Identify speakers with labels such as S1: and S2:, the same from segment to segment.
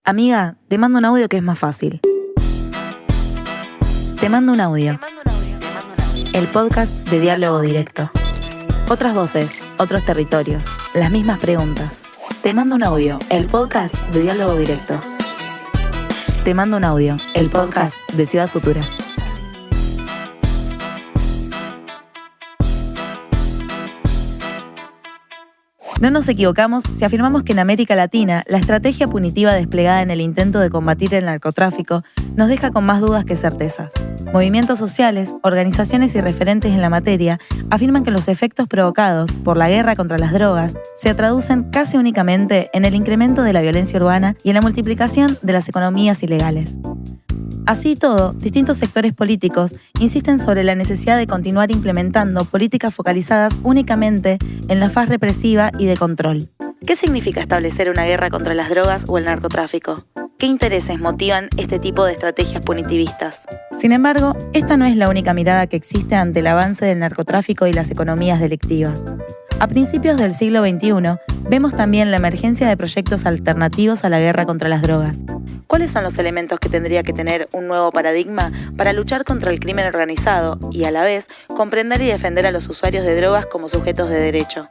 S1: Amiga, te mando un audio que es más fácil. Te mando un audio. El podcast de Diálogo Directo. Otras voces, otros territorios, las mismas preguntas. Te mando un audio, el podcast de Diálogo Directo. Te mando un audio, el podcast de Ciudad Futura. No nos equivocamos si afirmamos que en América Latina la estrategia punitiva desplegada en el intento de combatir el narcotráfico nos deja con más dudas que certezas. Movimientos sociales, organizaciones y referentes en la materia afirman que los efectos provocados por la guerra contra las drogas se traducen casi únicamente en el incremento de la violencia urbana y en la multiplicación de las economías ilegales. Así y todo, distintos sectores políticos insisten sobre la necesidad de continuar implementando políticas focalizadas únicamente en la faz represiva y de control. ¿Qué significa establecer una guerra contra las drogas o el narcotráfico? ¿Qué intereses motivan este tipo de estrategias punitivistas? Sin embargo, esta no es la única mirada que existe ante el avance del narcotráfico y las economías delictivas. A principios del siglo XXI, vemos también la emergencia de proyectos alternativos a la guerra contra las drogas. ¿Cuáles son los elementos que tendría que tener un nuevo paradigma para luchar contra el crimen organizado y, a la vez, comprender y defender a los usuarios de drogas como sujetos de derecho?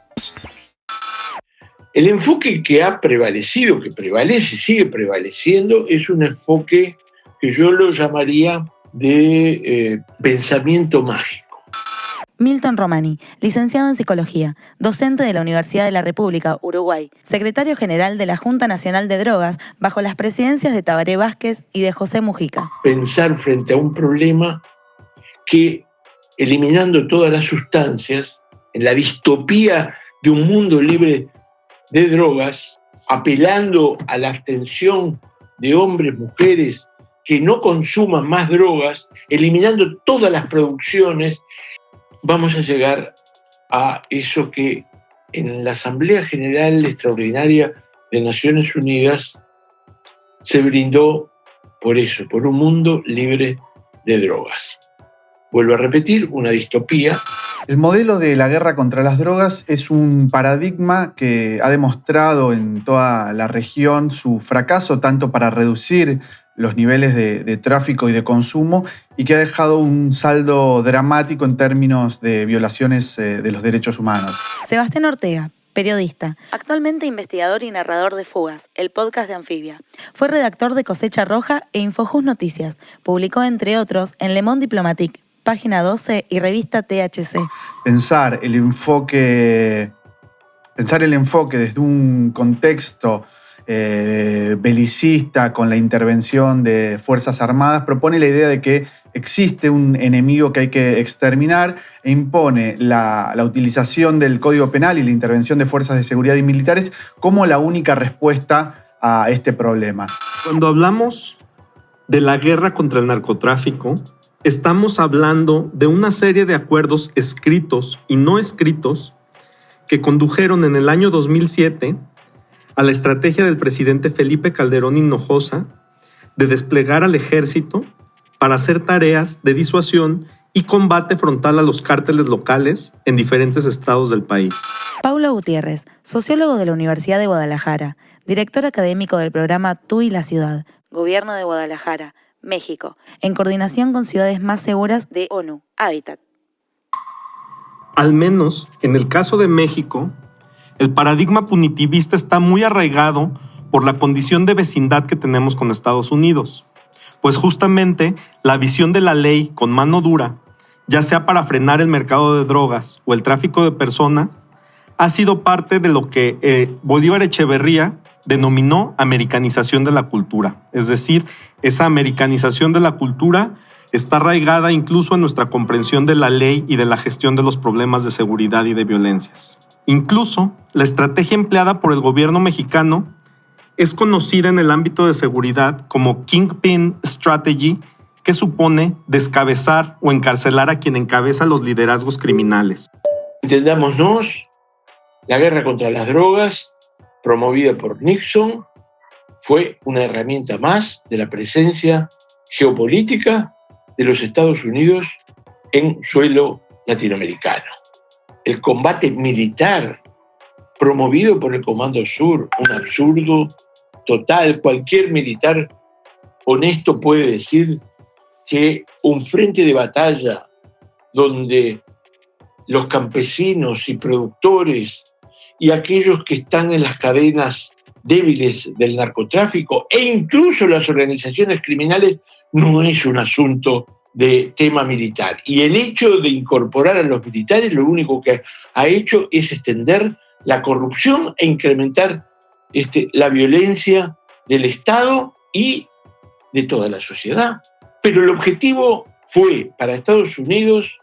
S2: El enfoque que ha prevalecido, que prevalece, sigue prevaleciendo, es un enfoque que yo lo llamaría de pensamiento mágico.
S1: Milton Romani, licenciado en Psicología, docente de la Universidad de la República, Uruguay, secretario general de la Junta Nacional de Drogas bajo las presidencias de Tabaré Vázquez y de José Mujica.
S2: Pensar frente a un problema que, eliminando todas las sustancias, en la distopía de un mundo libre de drogas, apelando a la abstención de hombres, mujeres, que no consuman más drogas, eliminando todas las producciones, vamos a llegar a eso que en la Asamblea General Extraordinaria de Naciones Unidas se brindó por eso, por un mundo libre de drogas. Vuelvo a repetir, una distopía.
S3: El modelo de la guerra contra las drogas es un paradigma que ha demostrado en toda la región su fracaso, tanto para reducir los niveles de tráfico y de consumo, y que ha dejado un saldo dramático en términos de violaciones de los derechos humanos.
S1: Sebastián Ortega, periodista, actualmente investigador y narrador de Fugas, el podcast de Anfibia. Fue redactor de Cosecha Roja e Infojust Noticias. Publicó, entre otros, en Le Monde Diplomatique, Página 12 y revista THC.
S3: Pensar el enfoque desde un contexto belicista con la intervención de Fuerzas Armadas propone la idea de que existe un enemigo que hay que exterminar e impone la utilización del Código Penal y la intervención de fuerzas de seguridad y militares como la única respuesta a este problema.
S4: Cuando hablamos de la guerra contra el narcotráfico, estamos hablando de una serie de acuerdos escritos y no escritos que condujeron en el año 2007 a la estrategia del presidente Felipe Calderón Hinojosa de desplegar al ejército para hacer tareas de disuasión y combate frontal a los cárteles locales en diferentes estados del país.
S1: Paulo Gutiérrez, sociólogo de la Universidad de Guadalajara, director académico del programa Tú y la Ciudad, Gobierno de Guadalajara, México, en coordinación con Ciudades Más Seguras de ONU, Hábitat.
S4: Al menos en el caso de México, el paradigma punitivista está muy arraigado por la condición de vecindad que tenemos con Estados Unidos. Pues justamente la visión de la ley con mano dura, ya sea para frenar el mercado de drogas o el tráfico de personas, ha sido parte de lo que Bolívar Echeverría denominó americanización de la cultura. Es decir, esa americanización de la cultura está arraigada incluso en nuestra comprensión de la ley y de la gestión de los problemas de seguridad y de violencias. Incluso, la estrategia empleada por el gobierno mexicano es conocida en el ámbito de seguridad como Kingpin Strategy, que supone descabezar o encarcelar a quien encabeza los liderazgos criminales.
S2: Entendámonos, la guerra contra las drogas, promovida por Nixon, fue una herramienta más de la presencia geopolítica de los Estados Unidos en suelo latinoamericano. El combate militar promovido por el Comando Sur, un absurdo total. Cualquier militar honesto puede decir que un frente de batalla donde los campesinos y productores y aquellos que están en las cadenas débiles del narcotráfico e incluso las organizaciones criminales no es un asunto de tema militar. Y el hecho de incorporar a los militares lo único que ha hecho es extender la corrupción e incrementar la violencia del Estado y de toda la sociedad. Pero el objetivo fue para Estados Unidos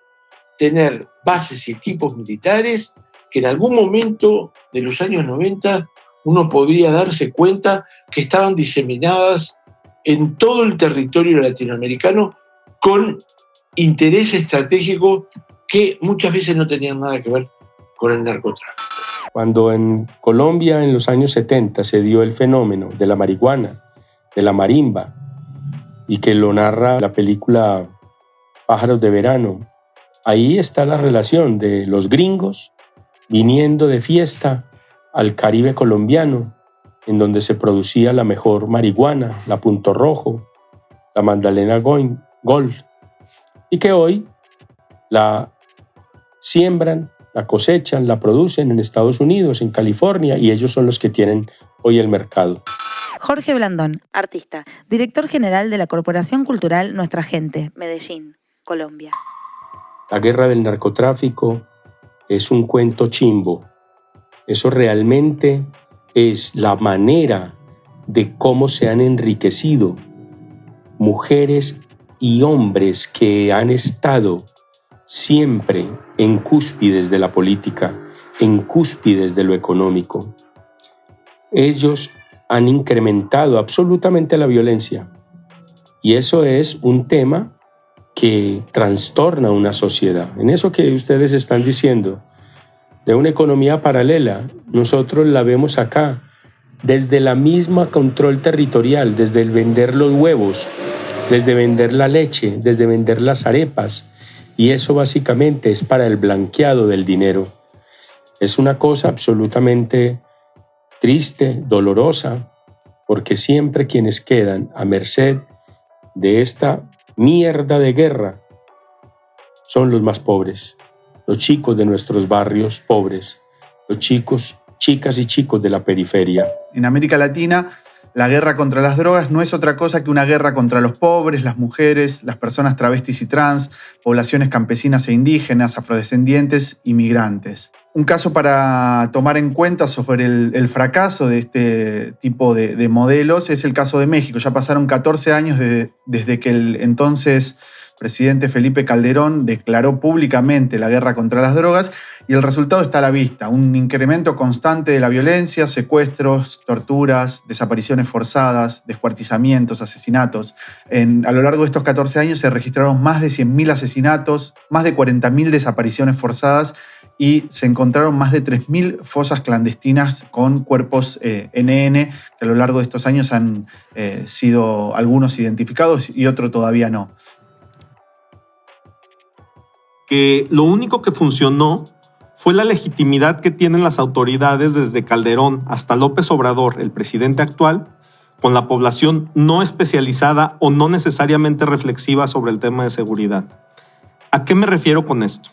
S2: tener bases y equipos militares que en algún momento de los años 90 uno podría darse cuenta que estaban diseminadas en todo el territorio latinoamericano con interés estratégico que muchas veces no tenían nada que ver con el narcotráfico.
S5: Cuando en Colombia en los años 70 se dio el fenómeno de la marihuana, de la marimba, y que lo narra la película Pájaros de Verano, ahí está la relación de los gringos viniendo de fiesta al Caribe colombiano, en donde se producía la mejor marihuana, la Punto Rojo, la Magdalena Gold, y que hoy la siembran, la cosechan, la producen en Estados Unidos, en California, y ellos son los que tienen hoy el mercado.
S1: Jorge Blandón, artista, director general de la Corporación Cultural Nuestra Gente, Medellín, Colombia.
S5: La guerra del narcotráfico es un cuento chimbo. Eso realmente es la manera de cómo se han enriquecido mujeres y hombres que han estado siempre en cúspides de la política, en cúspides de lo económico. Ellos han incrementado absolutamente la violencia y eso es un tema que trastorna una sociedad. En eso que ustedes están diciendo, de una economía paralela, nosotros la vemos acá, desde la misma control territorial, desde el vender los huevos, desde vender la leche, desde vender las arepas, y eso básicamente es para el blanqueado del dinero. Es una cosa absolutamente triste, dolorosa, porque siempre quienes quedan a merced de esta mierda de guerra son los más pobres, los chicos de nuestros barrios pobres, los chicos, chicas y chicos de la periferia.
S3: En América Latina, la guerra contra las drogas no es otra cosa que una guerra contra los pobres, las mujeres, las personas travestis y trans, poblaciones campesinas e indígenas, afrodescendientes y migrantes. Un caso para tomar en cuenta sobre el fracaso de este tipo de modelos es el caso de México. Ya pasaron 14 años desde que el entonces presidente Felipe Calderón declaró públicamente la guerra contra las drogas y el resultado está a la vista. Un incremento constante de la violencia, secuestros, torturas, desapariciones forzadas, descuartizamientos, asesinatos. A lo largo de estos 14 años se registraron más de 100.000 asesinatos, más de 40.000 desapariciones forzadas y se encontraron más de 3.000 fosas clandestinas con cuerpos NN, que a lo largo de estos años han sido algunos identificados y otros todavía no.
S4: Que lo único que funcionó fue la legitimidad que tienen las autoridades desde Calderón hasta López Obrador, el presidente actual, con la población no especializada o no necesariamente reflexiva sobre el tema de seguridad. ¿A qué me refiero con esto?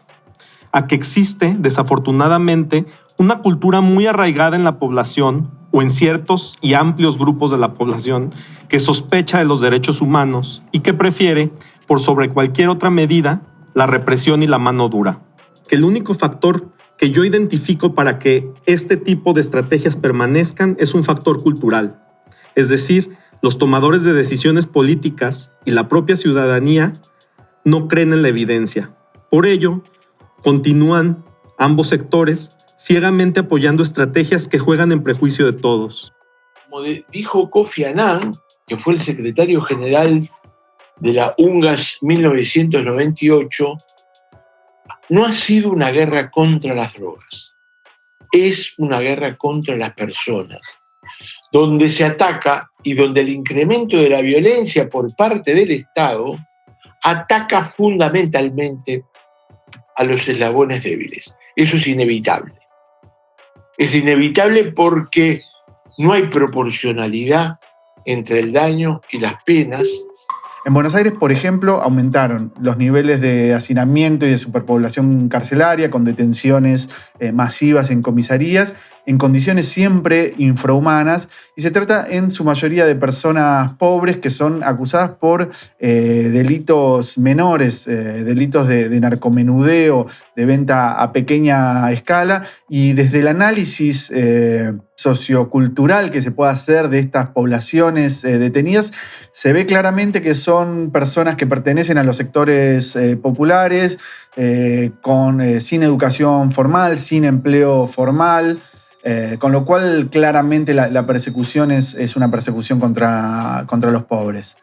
S4: A que existe, desafortunadamente, una cultura muy arraigada en la población o en ciertos y amplios grupos de la población que sospecha de los derechos humanos y que prefiere, por sobre cualquier otra medida, la represión y la mano dura. Que el único factor que yo identifico para que este tipo de estrategias permanezcan es un factor cultural. Es decir, los tomadores de decisiones políticas y la propia ciudadanía no creen en la evidencia. Por ello, continúan ambos sectores ciegamente apoyando estrategias que juegan en prejuicio de todos.
S2: Como dijo Kofi Annan, que fue el secretario general de la UNGAS 1998, no ha sido una guerra contra las drogas, es una guerra contra las personas, donde se ataca y donde el incremento de la violencia por parte del Estado ataca fundamentalmente a los eslabones débiles. Eso es inevitable. Es inevitable porque no hay proporcionalidad entre el daño y las penas.
S3: En Buenos Aires, por ejemplo, aumentaron los niveles de hacinamiento y de superpoblación carcelaria con detenciones masivas en comisarías, en condiciones siempre infrahumanas, y se trata en su mayoría de personas pobres que son acusadas por delitos menores, delitos de narcomenudeo, de venta a pequeña escala, y desde el análisis sociocultural que se puede hacer de estas poblaciones detenidas, se ve claramente que son personas que pertenecen a los sectores populares, sin educación formal, sin empleo formal, con lo cual claramente la persecución es una persecución contra los pobres.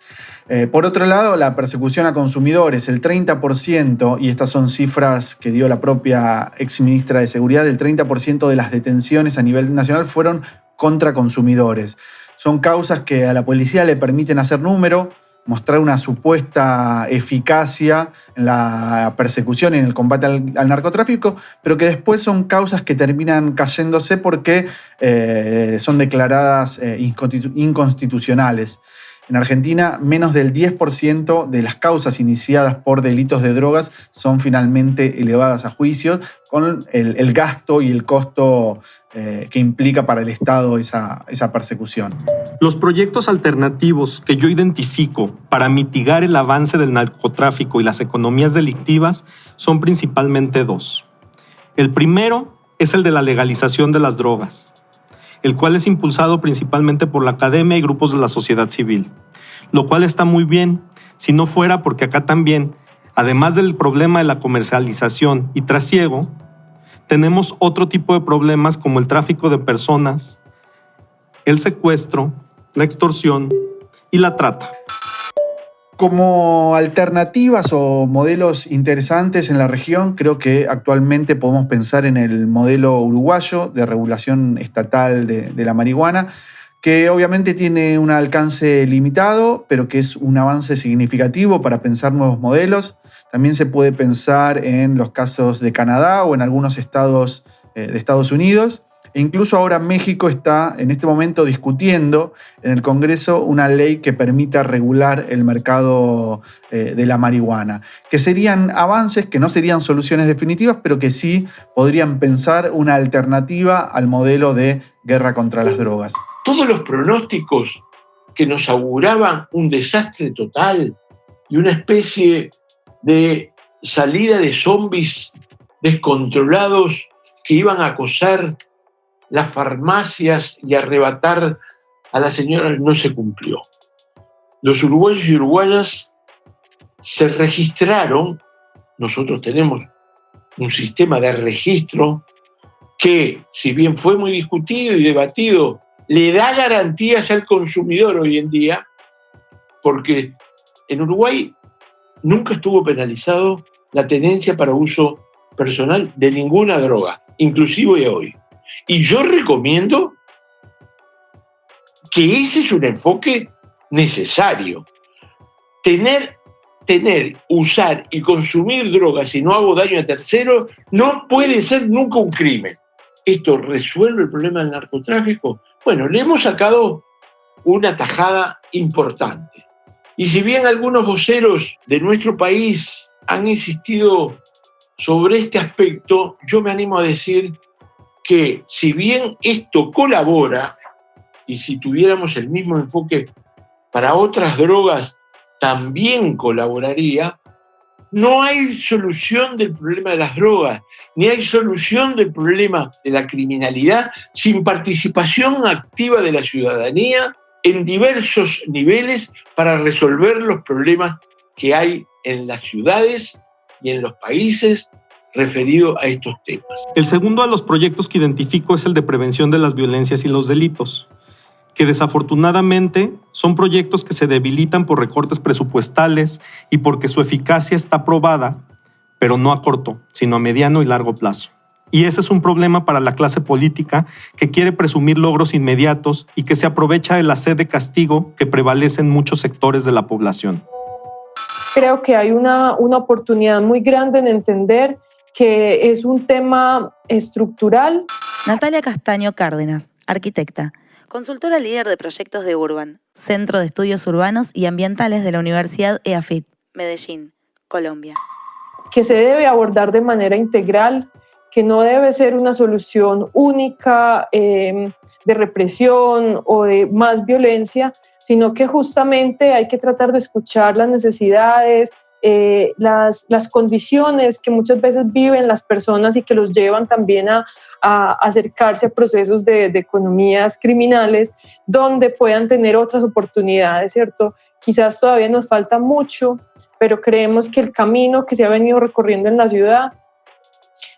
S3: Por otro lado, la persecución a consumidores, el 30%, y estas son cifras que dio la propia exministra de Seguridad, el 30% de las detenciones a nivel nacional fueron contra consumidores. Son causas que a la policía le permiten hacer número, mostrar una supuesta eficacia en la persecución y en el combate al narcotráfico, pero que después son causas que terminan cayéndose porque son declaradas inconstitucionales. En Argentina, menos del 10% de las causas iniciadas por delitos de drogas son finalmente elevadas a juicio, con el gasto y el costo que implica para el Estado esa persecución.
S4: Los proyectos alternativos que yo identifico para mitigar el avance del narcotráfico y las economías delictivas son principalmente dos. El primero es el de la legalización de las drogas, el cual es impulsado principalmente por la academia y grupos de la sociedad civil, lo cual está muy bien, si no fuera porque acá también, además del problema de la comercialización y trasiego, tenemos otro tipo de problemas como el tráfico de personas, el secuestro, la extorsión y la trata.
S3: Como alternativas o modelos interesantes en la región, creo que actualmente podemos pensar en el modelo uruguayo de regulación estatal de la marihuana, que obviamente tiene un alcance limitado, pero que es un avance significativo para pensar nuevos modelos. También se puede pensar en los casos de Canadá o en algunos estados de Estados Unidos. E incluso ahora México está en este momento discutiendo en el Congreso una ley que permita regular el mercado de la marihuana, que serían avances que no serían soluciones definitivas, pero que sí podrían pensar una alternativa al modelo de guerra contra las drogas.
S2: Todos los pronósticos que nos auguraban un desastre total y una especie de salida de zombies descontrolados que iban a acosar las farmacias y arrebatar a las señoras no se cumplió. Los uruguayos y uruguayas se registraron, nosotros tenemos un sistema de registro que, si bien fue muy discutido y debatido, le da garantías al consumidor hoy en día, porque en Uruguay nunca estuvo penalizado la tenencia para uso personal de ninguna droga, inclusive hoy. Y yo recomiendo que ese es un enfoque necesario. Tener, usar y consumir drogas y no hago daño a terceros no puede ser nunca un crimen. ¿Esto resuelve el problema del narcotráfico? Bueno, le hemos sacado una tajada importante. Y si bien algunos voceros de nuestro país han insistido sobre este aspecto, yo me animo a decir que si bien esto colabora, y si tuviéramos el mismo enfoque para otras drogas, también colaboraría, no hay solución del problema de las drogas, ni hay solución del problema de la criminalidad sin participación activa de la ciudadanía en diversos niveles para resolver los problemas que hay en las ciudades y en los países referido a estos temas.
S4: El segundo de los proyectos que identifico es el de prevención de las violencias y los delitos, que desafortunadamente son proyectos que se debilitan por recortes presupuestales y porque su eficacia está probada, pero no a corto, sino a mediano y largo plazo. Y ese es un problema para la clase política que quiere presumir logros inmediatos y que se aprovecha de la sed de castigo que prevalece en muchos sectores de la población.
S6: Creo que hay una oportunidad muy grande en entender que es un tema estructural.
S1: Natalia Castaño Cárdenas, arquitecta. consultora líder de proyectos de Urban, Centro de Estudios Urbanos y Ambientales de la Universidad EAFIT, Medellín, Colombia.
S6: Que se debe abordar de manera integral, que no debe ser una solución única de represión o de más violencia, sino que justamente hay que tratar de escuchar las necesidades, las condiciones que muchas veces viven las personas y que los llevan también a acercarse a procesos de economías criminales donde puedan tener otras oportunidades, ¿cierto? Quizás todavía nos falta mucho, pero creemos que el camino que se ha venido recorriendo en la ciudad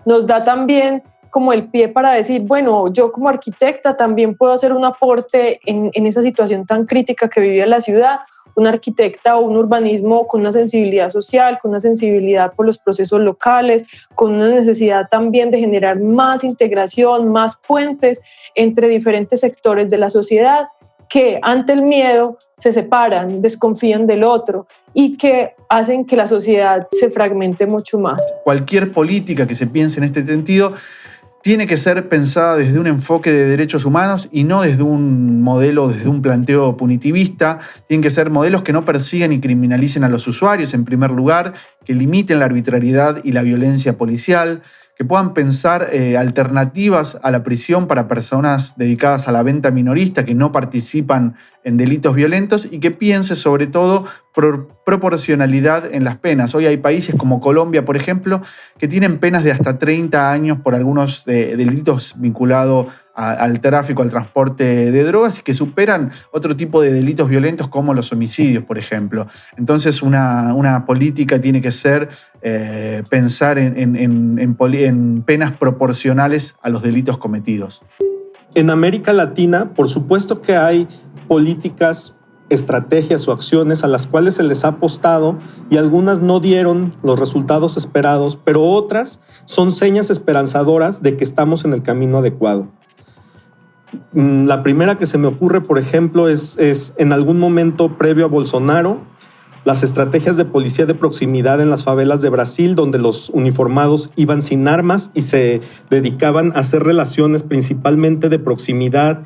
S6: nos da también como el pie para decir, bueno, yo como arquitecta también puedo hacer un aporte en esa situación tan crítica que vivía la ciudad, una arquitecta o un urbanismo con una sensibilidad social, con una sensibilidad por los procesos locales, con una necesidad también de generar más integración, más puentes entre diferentes sectores de la sociedad que ante el miedo se separan, desconfían del otro y que hacen que la sociedad se fragmente mucho más.
S3: Cualquier política que se piense en este sentido tiene que ser pensada desde un enfoque de derechos humanos y no desde un modelo, desde un planteo punitivista. Tienen que ser modelos que no persigan y criminalicen a los usuarios, en primer lugar, que limiten la arbitrariedad y la violencia policial, que puedan pensar alternativas a la prisión para personas dedicadas a la venta minorista que no participan en delitos violentos y que piense sobre todo proporcionalidad en las penas. Hoy hay países como Colombia, por ejemplo, que tienen penas de hasta 30 años por algunos delitos vinculados al tráfico, al transporte de drogas y que superan otro tipo de delitos violentos como los homicidios, por ejemplo. Entonces una política tiene que ser pensar en penas proporcionales a los delitos cometidos.
S4: En América Latina, por supuesto que hay políticas, estrategias o acciones a las cuales se les ha apostado y algunas no dieron los resultados esperados, pero otras son señas esperanzadoras de que estamos en el camino adecuado. La primera que se me ocurre, por ejemplo, es en algún momento previo a Bolsonaro, las estrategias de policía de proximidad en las favelas de Brasil, donde los uniformados iban sin armas y se dedicaban a hacer relaciones principalmente de proximidad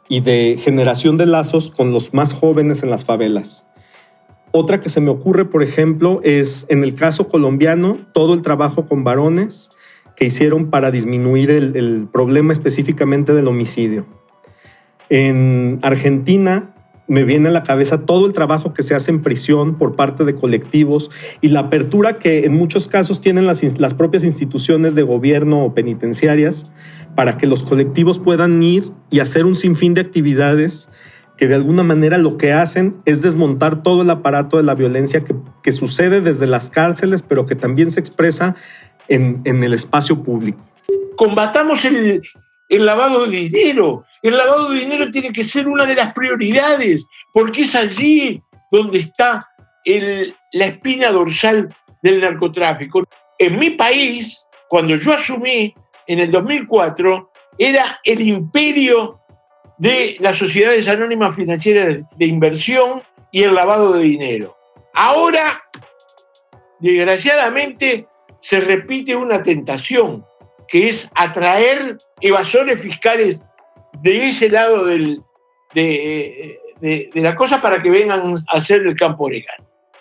S4: y de generación de lazos con los más jóvenes en las favelas. Otra que se me ocurre, por ejemplo, es en el caso colombiano, todo el trabajo con varones que hicieron para disminuir el problema específicamente del homicidio. En Argentina me viene a la cabeza todo el trabajo que se hace en prisión por parte de colectivos y la apertura que en muchos casos tienen las propias instituciones de gobierno o penitenciarias para que los colectivos puedan ir y hacer un sinfín de actividades que de alguna manera lo que hacen es desmontar todo el aparato de la violencia que sucede desde las cárceles, pero que también se expresa en el espacio público.
S2: Combatamos el lavado de dinero. El lavado de dinero tiene que ser una de las prioridades, porque es allí donde está la espina dorsal del narcotráfico. En mi país, cuando yo asumí en el 2004, era el imperio de las sociedades anónimas financieras de inversión y el lavado de dinero. Ahora, desgraciadamente, se repite una tentación, que es atraer evasores fiscales de ese lado de la cosa para que vengan a hacer el campo legal.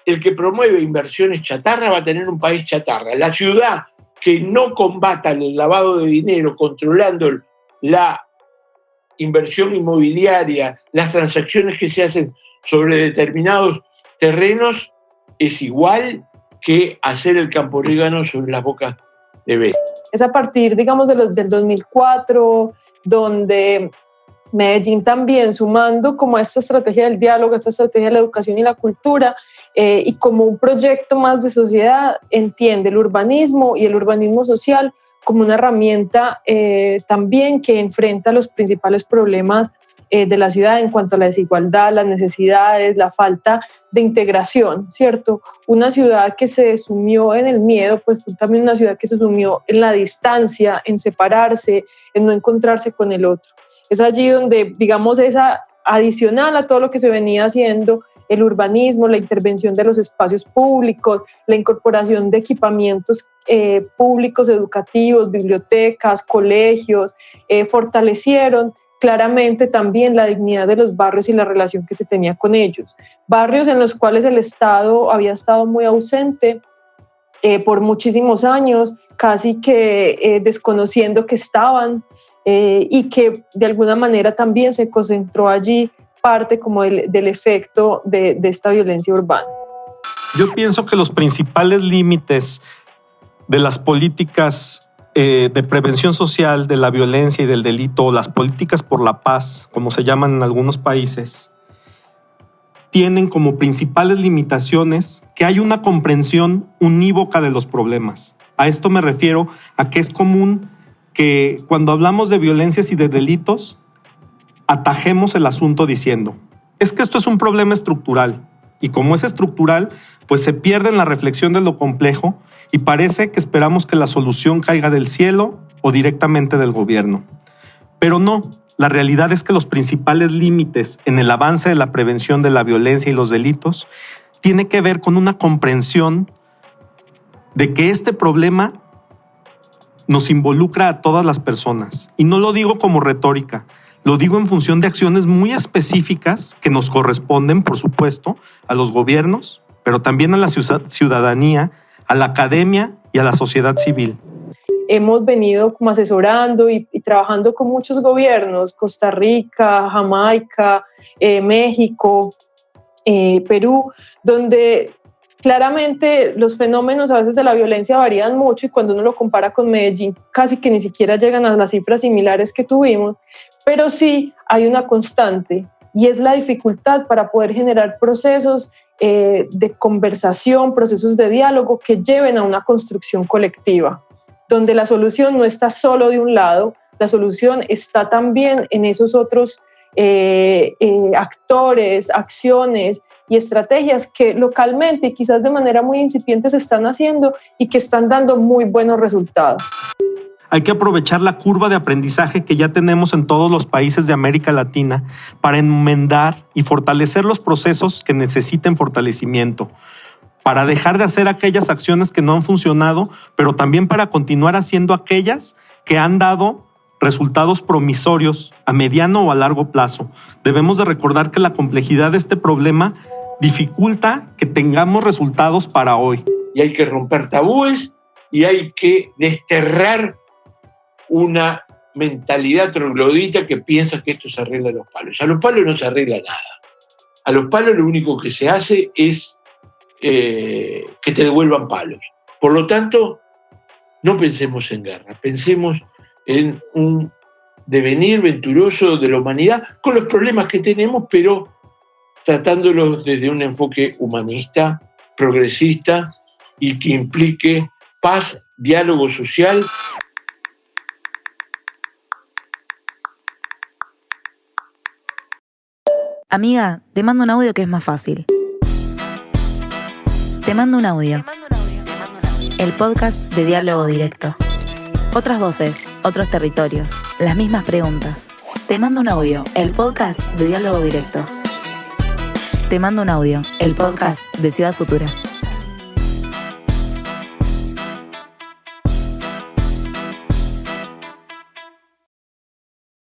S2: El que promueve inversiones chatarra va a tener un país chatarra. La ciudad que no combata el lavado de dinero controlando la inversión inmobiliaria, las transacciones que se hacen sobre determinados terrenos, es igual que hacer el campo orégano sobre las bocas de Beta.
S6: Es a partir, digamos, del 2004, donde Medellín también, sumando como esta estrategia del diálogo, esta estrategia de la educación y la cultura, y como un proyecto más de sociedad, entiende el urbanismo y el urbanismo social como una herramienta también que enfrenta los principales problemas de la ciudad en cuanto a la desigualdad, las necesidades, la falta de integración, ¿cierto? Una ciudad que se sumió en el miedo, pues fue también una ciudad que se sumió en la distancia, en separarse, en no encontrarse con el otro. Es allí donde, digamos, esa adicional a todo lo que se venía haciendo, el urbanismo, la intervención de los espacios públicos, la incorporación de equipamientos públicos, educativos, bibliotecas, colegios, fortalecieron claramente también la dignidad de los barrios y la relación que se tenía con ellos. Barrios en los cuales el Estado había estado muy ausente por muchísimos años, casi que desconociendo que estaban, y que de alguna manera también se concentró allí parte como del efecto de esta violencia urbana.
S4: Yo pienso que los principales límites de las políticas de prevención social de la violencia y del delito, o las políticas por la paz, como se llaman en algunos países, tienen como principales limitaciones que hay una comprensión unívoca de los problemas. A esto me refiero a que es común que cuando hablamos de violencias y de delitos, atajemos el asunto diciendo, es que esto es un problema estructural, y como es estructural, pues se pierde en la reflexión de lo complejo y parece que esperamos que la solución caiga del cielo o directamente del gobierno. Pero no, la realidad es que los principales límites en el avance de la prevención de la violencia y los delitos tiene que ver con una comprensión de que este problema nos involucra a todas las personas. Y no lo digo como retórica, lo digo en función de acciones muy específicas que nos corresponden, por supuesto, a los gobiernos, pero también a la ciudadanía, a la academia y a la sociedad civil.
S6: Hemos venido como asesorando y trabajando con muchos gobiernos, Costa Rica, Jamaica, México, Perú, donde claramente los fenómenos a veces de la violencia varían mucho y cuando uno lo compara con Medellín casi que ni siquiera llegan a las cifras similares que tuvimos, pero sí hay una constante y es la dificultad para poder generar procesos de conversación, procesos de diálogo que lleven a una construcción colectiva, donde la solución no está solo de un lado, la solución está también en esos otros actores, acciones y estrategias que localmente y quizás de manera muy incipiente se están haciendo y que están dando muy buenos resultados.
S4: Hay que aprovechar la curva de aprendizaje que ya tenemos en todos los países de América Latina para enmendar y fortalecer los procesos que necesiten fortalecimiento, para dejar de hacer aquellas acciones que no han funcionado, pero también para continuar haciendo aquellas que han dado resultados promisorios a mediano o a largo plazo. Debemos de recordar que la complejidad de este problema dificulta que tengamos resultados para hoy.
S2: Y hay que romper tabúes y hay que desterrar una mentalidad troglodita que piensa que esto se arregla a los palos. A los palos no se arregla nada. A los palos lo único que se hace es que te devuelvan palos. Por lo tanto, no pensemos en guerra, pensemos en un devenir venturoso de la humanidad con los problemas que tenemos, pero tratándolos desde un enfoque humanista, progresista y que implique paz, diálogo social.
S1: Amiga, te mando un audio que es más fácil. Te mando un audio. El podcast de Diálogo Directo. Otras voces, otros territorios, las mismas preguntas. Te mando un audio, el podcast de Diálogo Directo. Te mando un audio, el podcast de Ciudad Futura.